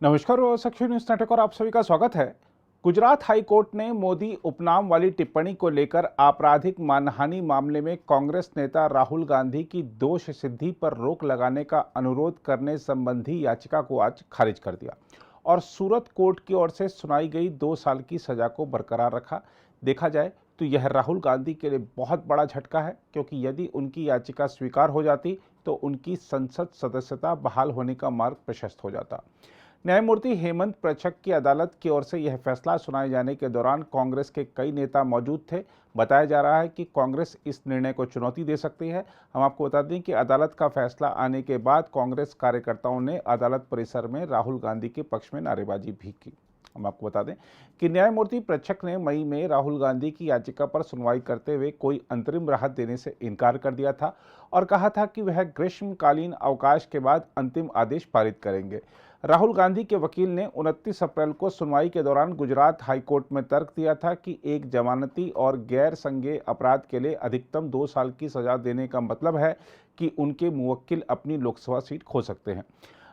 नमस्कार और सक्रिय न्यूज नेटवर्क और आप सभी का स्वागत है। गुजरात हाई कोर्ट ने मोदी उपनाम वाली टिप्पणी को लेकर आपराधिक मानहानि मामले में कांग्रेस नेता राहुल गांधी की दोष सिद्धि पर रोक लगाने का अनुरोध करने संबंधी याचिका को आज खारिज कर दिया और सूरत कोर्ट की ओर से सुनाई गई 2 साल की सजा को बरकरार रखा। देखा जाए तो यह राहुल गांधी के लिए बहुत बड़ा झटका है, क्योंकि यदि उनकी याचिका स्वीकार हो जाती तो उनकी संसद सदस्यता बहाल होने का मार्ग प्रशस्त हो जाता। न्यायमूर्ति हेमंत प्रचक की अदालत की ओर से यह फैसला सुनाए जाने के दौरान कांग्रेस के कई नेता मौजूद थे। बताया जा रहा है कि कांग्रेस इस निर्णय को चुनौती दे सकती है। हम आपको बता दें कि अदालत का फैसला आने के बाद कांग्रेस कार्यकर्ताओं ने अदालत परिसर में राहुल गांधी के पक्ष में नारेबाजी भी की। हम आपको बता दें कि न्यायमूर्ति प्रचक ने मई में राहुल गांधी की याचिका पर सुनवाई करते हुए कोई अंतरिम राहत देने से इनकार कर दिया था और कहा था कि वह ग्रीष्मकालीन अवकाश के बाद अंतिम आदेश पारित करेंगे। राहुल गांधी के वकील ने 29 अप्रैल को सुनवाई के दौरान गुजरात हाईकोर्ट में तर्क दिया था कि एक जमानती और गैर संज्ञेय अपराध के लिए अधिकतम 2 साल की सजा देने का मतलब है कि उनके मुवक्किल अपनी लोकसभा सीट खो सकते हैं।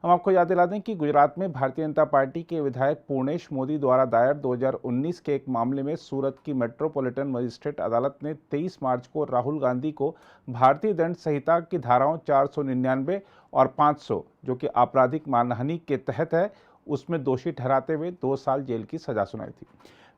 हम आपको याद दिला दें कि गुजरात में भारतीय जनता पार्टी के विधायक पूर्णेश मोदी द्वारा दायर 2019 के एक मामले में सूरत की मेट्रोपॉलिटन मजिस्ट्रेट अदालत ने 23 मार्च को राहुल गांधी को भारतीय दंड संहिता की धाराओं 499 और 500, जो कि आपराधिक मानहानि के तहत है, उसमें दोषी ठहराते हुए 2 साल जेल की सजा सुनाई थी।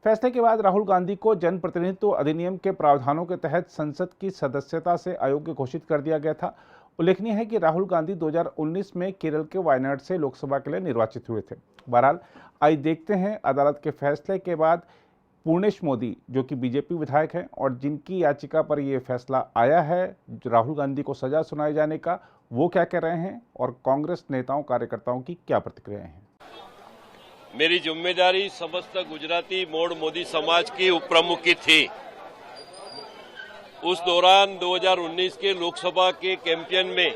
फैसले के बाद राहुल गांधी को जनप्रतिनिधित्व अधिनियम के प्रावधानों के तहत संसद की सदस्यता से अयोग्य घोषित कर दिया गया था। उल्लेखनीय है कि राहुल गांधी 2019 में केरल के वायनाड से लोकसभा के लिए निर्वाचित हुए थे। बहरहाल आइए देखते हैं अदालत के फैसले के बाद पूर्णेश मोदी, जो कि बीजेपी विधायक हैं और जिनकी याचिका पर यह फैसला आया है राहुल गांधी को सजा सुनाए जाने का, वो क्या कह रहे हैं और कांग्रेस नेताओं कार्यकर्ताओं की क्या प्रतिक्रियाएं हैं। मेरी जिम्मेदारी समस्त गुजराती मोड़ मोदी समाज की उप प्रमुख की थी। उस दौरान 2019 के लोकसभा के कैंपेन में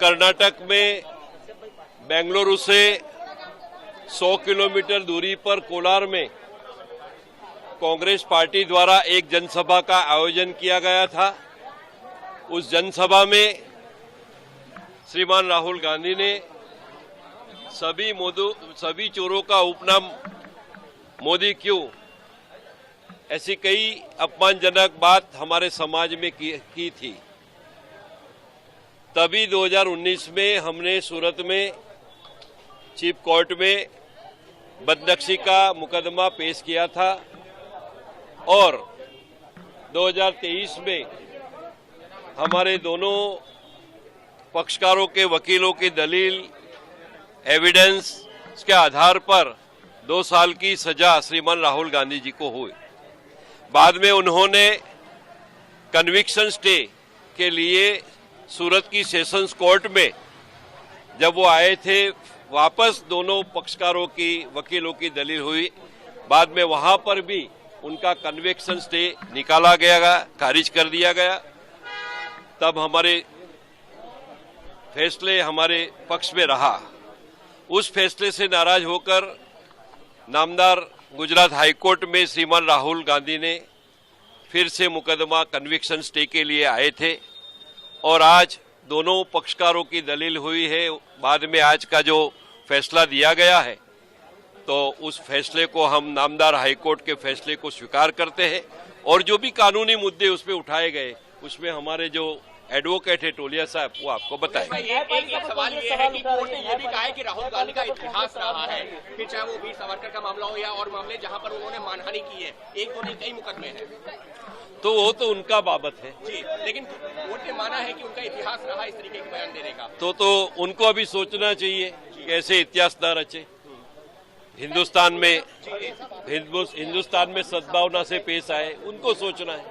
कर्नाटक में बेंगलुरु से 100 किलोमीटर दूरी पर कोलार में कांग्रेस पार्टी द्वारा एक जनसभा का आयोजन किया गया था। उस जनसभा में श्रीमान राहुल गांधी ने सभी चोरों का उपनाम मोदी क्यों, ऐसी कई अपमानजनक बात हमारे समाज में की थी। तभी 2019 में हमने सूरत में चीफ कोर्ट में बदनक्षी का मुकदमा पेश किया था और 2023 में हमारे दोनों पक्षकारों के वकीलों की दलील एविडेंस के आधार पर 2 साल की सजा श्रीमान राहुल गांधी जी को हुई। बाद में उन्होंने कन्विक्शन स्टे के लिए सूरत की सेशंस कोर्ट में जब वो आए थे, वापस दोनों पक्षकारों की वकीलों की दलील हुई। बाद में वहां पर भी उनका कन्विक्शन स्टे निकाला गया, खारिज कर दिया गया। तब हमारे फैसले हमारे पक्ष में रहा। उस फैसले से नाराज होकर नामदार गुजरात हाईकोर्ट में श्रीमान राहुल गांधी ने फिर से मुकदमा कन्विक्शन स्टे के लिए आए थे और आज दोनों पक्षकारों की दलील हुई है। बाद में आज का जो फैसला दिया गया है, तो उस फैसले को हम नामदार हाईकोर्ट के फैसले को स्वीकार करते हैं और जो भी कानूनी मुद्दे उसमें उठाए गए, उसमें हमारे जो एडवोकेट है टोलिया साहब, वो आपको बताएंगे। एक सवाल ये है कि कोर्ट ने ये भी कहा है कि राहुल गांधी का इतिहास रहा है, फिर चाहे वो वीर सावरकर का मामला हो या और मामले जहां पर उन्होंने मानहानि की है, एक तो नहीं कई मुकदमे हैं, तो वो तो उनका बाबत है जी, लेकिन कोर्ट ने माना है कि उनका इतिहास रहा इस तरीके के बयान देने का। तो उनको अभी सोचना चाहिए कि ऐसे इतिहास न रचे। हिंदुस्तान में सद्भावना से पेश आए, उनको सोचना है।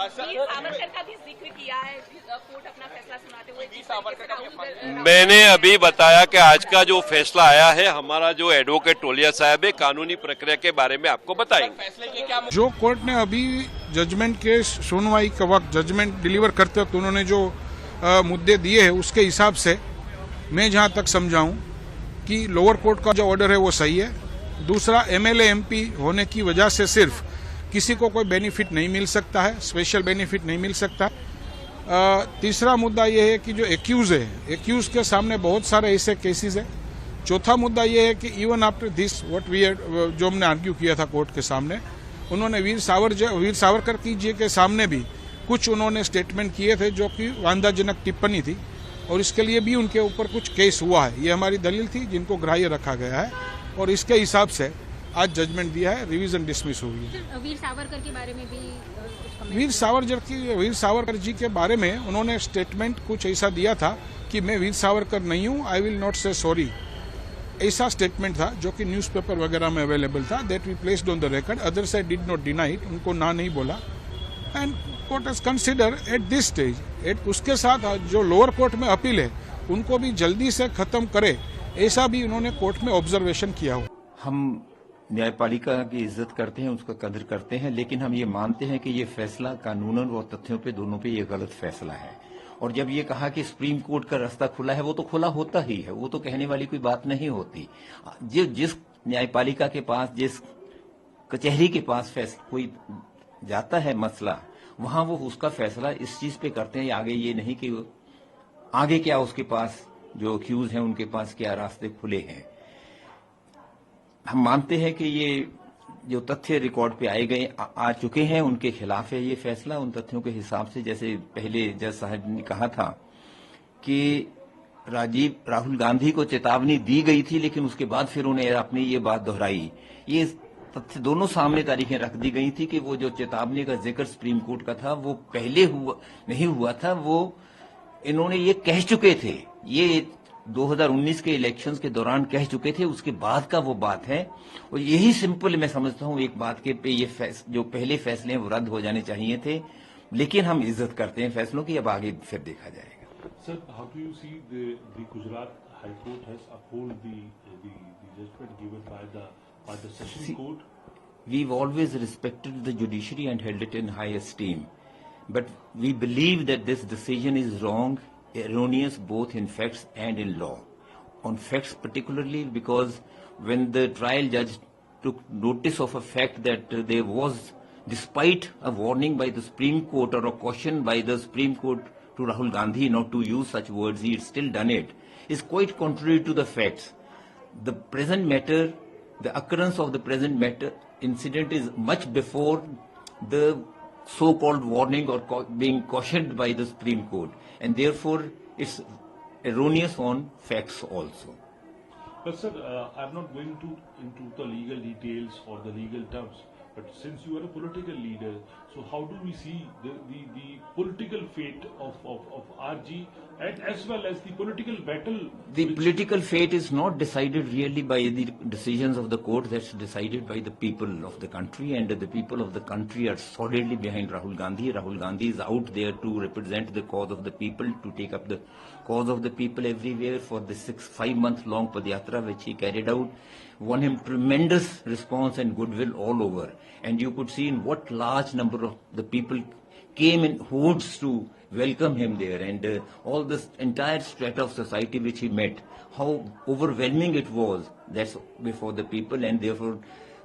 सावरकर का भी जिक्र किया है कोर्ट अपना फैसला सुनाते हुए। मैंने अभी बताया कि आज का जो फैसला आया है, हमारा जो एडवोकेट टोलिया साहब है, कानूनी प्रक्रिया के बारे में आपको बताएंगे। जो कोर्ट ने अभी जजमेंट के सुनवाई के वक्त जजमेंट डिलीवर करते वक्त उन्होंने जो मुद्दे दिए हैं, उसके हिसाब से मैं जहां तक समझाऊं कि लोअर कोर्ट का जो ऑर्डर है वो सही है। दूसरा, एमएलए एमपी होने की वजह से सिर्फ किसी को कोई बेनिफिट नहीं मिल सकता है, स्पेशल बेनिफिट नहीं मिल सकता। तीसरा मुद्दा ये है कि जो एक्यूज के सामने बहुत सारे ऐसे केसेस है। चौथा मुद्दा ये है कि even after this what we जो हमने आर्ग्यू किया था कोर्ट के सामने, उन्होंने वीर सावरकर जी के सामने भी कुछ उन्होंने स्टेटमेंट किए थे जो कि वांधाजनक टिप्पणी थी, और इसके लिए भी उनके ऊपर कुछ केस हुआ है। ये हमारी दलील थी जिनको ग्राह्य रखा गया है, और इसके हिसाब से आज जजमेंट दिया है, रिवीजन डिसमिस हुई है। वीर सावरकर के बारे में भी कुछ कमेंट? वीर सावरकर जी के बारे में उन्होंने स्टेटमेंट कुछ ऐसा दिया था कि मैं वीर सावरकर नहीं हूं, I will not say sorry, ऐसा स्टेटमेंट था जो कि न्यूज़पेपर वगैरह में अवेलेबल था। That we placed on the record, other side did not deny it, उनको ना नहीं बोला, and court has consider at this stage. उसके साथ जो लोअर कोर्ट में अपील है उनको भी जल्दी से खत्म करे, ऐसा भी उन्होंने कोर्ट में ऑब्जर्वेशन किया हो। हम न्यायपालिका की इज्जत करते हैं, उसका कदर करते हैं, लेकिन हम ये मानते हैं कि ये फैसला कानूनन और तथ्यों पे दोनों पे ये गलत फैसला है। और जब ये कहा कि सुप्रीम कोर्ट का रास्ता खुला है, वो तो खुला होता ही है, वो तो कहने वाली कोई बात नहीं होती। जिस न्यायपालिका के पास, जिस कचहरी के पास कोई जाता है मसला, वहां वो उसका फैसला इस चीज पे करते हैं। आगे ये नहीं कि आगे क्या उसके पास जो अक्यूज हैं उनके पास क्या रास्ते खुले हैं। हम मानते हैं कि ये जो तथ्य रिकॉर्ड पे आ चुके हैं उनके खिलाफ है ये फैसला। उन तथ्यों के हिसाब से, जैसे पहले जज साहब ने कहा था कि राहुल गांधी को चेतावनी दी गई थी, लेकिन उसके बाद फिर उन्हें अपनी ये बात दोहराई। ये तथ्य दोनों सामने तारीखें रख दी गई थी कि वो जो चेतावनी का जिक्र सुप्रीम कोर्ट का था वो पहले नहीं हुआ था, वो इन्होंने ये कह चुके थे, ये 2019 के इलेक्शंस के दौरान कह चुके थे, उसके बाद का वो बात है। और यही सिंपल मैं समझता हूं एक बात के पे ये जो पहले फैसले हैं वो रद्द हो जाने चाहिए थे, लेकिन हम इज्जत करते हैं फैसलों की, अब आगे फिर देखा जाएगा। Sir, how do you see the Gujarat high court has uphold the judgment given by the session court? We've always respected the judiciary and held it in high esteem, but we believe that this decision is wrong, erroneous both in facts and in law. On facts particularly because when the trial judge took notice of a fact that there was, despite a warning by the Supreme Court or a caution by the Supreme Court to Rahul Gandhi not to use such words, he had still done it, is quite contrary to the facts. The present matter, the occurrence of the present matter incident is much before the so-called warning or being cautioned by the Supreme Court, and therefore it's erroneous on facts also. But sir, I'm not going into the legal details or the legal terms, but since you are a political leader, so how do we see the political fate of RG and as well as the political battle? The political fate is not decided really by the decisions of the court, that's decided by the people of the country, and the people of the country are solidly behind Rahul Gandhi. Rahul Gandhi is out there to represent the cause of the people, to take up the cause of the people everywhere for the 5-month long Padyatra which he carried out. Won him tremendous response and goodwill all over, and you could see in what large number of the people came in hordes to welcome him there, and all this entire strata of society which he met, how overwhelming it was. That's before the people, and therefore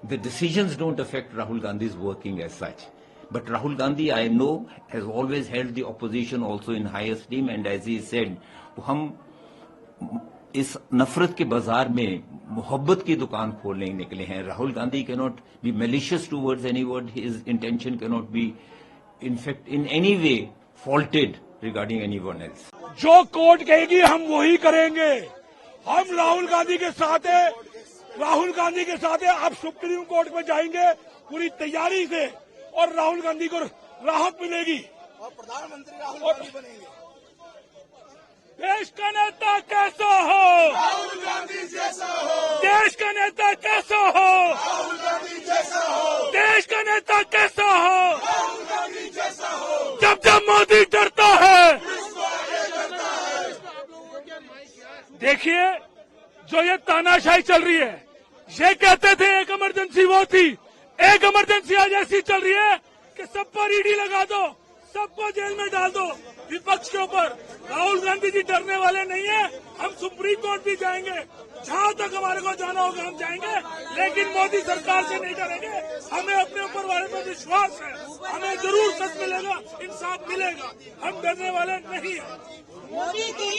the decisions don't affect Rahul Gandhi's working as such. But Rahul Gandhi, I know, has always held the opposition also in high esteem, and as he said, हम इस नफरत के बाजार में मोहब्बत की दुकान खोलने निकले हैं. Rahul Gandhi cannot be malicious towards anyone. His intention cannot be, in fact, in any way faulted regarding anyone else. जो कोर्ट कहेगी हम वही करेंगे. हम राहुल गांधी के साथ है. राहुल गांधी के साथ है. आप सुप्रीम कोर्ट में जाएंगे पूरी तैयारी से, और राहुल गांधी को राहत मिलेगी और प्रधानमंत्री राहुल गांधी बनेंगे. देश का नेता कैसा हो? राहुल गांधी जैसा हो. देश का नेता कैसा हो? राहुल गांधी जैसा हो. देश का नेता कैसा हो? राहुल गांधी जैसा हो. जब जब मोदी डरता है, देखिए जो ये तानाशाही चल रही है, ये कहते थे एक इमरजेंसी वो थी, एक इमरजेंसी आज ऐसी चल रही है कि सब पर ईडी लगा दो, सबको जेल में डाल दो. विपक्ष के ऊपर राहुल गांधी जी डरने वाले नहीं है. हम सुप्रीम कोर्ट भी जाएंगे जहाँ तक हमारे को जाना होगा हम जाएंगे, लेकिन मोदी सरकार से नहीं डरेंगे। हमें अपने ऊपर वाले पर विश्वास है, हमें जरूर सच मिलेगा, इंसाफ मिलेगा, हम डरने वाले नहीं हैं। मोदी की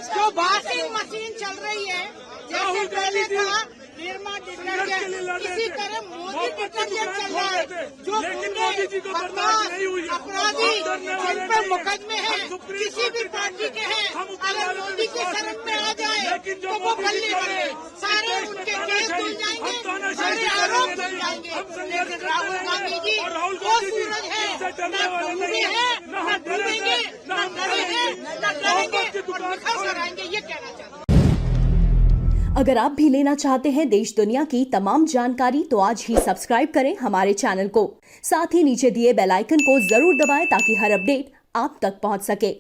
जो वॉशिंग मशीन चल रही है, जैसे पहले था निर्मा डिटर्जेंट, इसी तरह मोदी डिटर्जेंट चल रहा है। जो अपराधी जिन पर मुकदमे हैं, किसी भी पार्टी के हैं, अगर मोदी के शरण में आ जाए तो वो बल्ले बल्ले सारे उनके केस धुल जाएंगे, सारे आरोप धुल जाएंगे। लेकिन राहुल गांधी जी वो सूरज है, न डूबे हैं, न डूबेंगे, न डरेंगे, न डरेंगे और निखर कर आएंगे, ये कहना चाहते हैं। अगर आप भी लेना चाहते हैं देश दुनिया की तमाम जानकारी तो आज ही सब्सक्राइब करें हमारे चैनल को। साथ ही नीचे दिए बेल आइकन को जरूर दबाएं ताकि हर अपडेट आप तक पहुंच सके।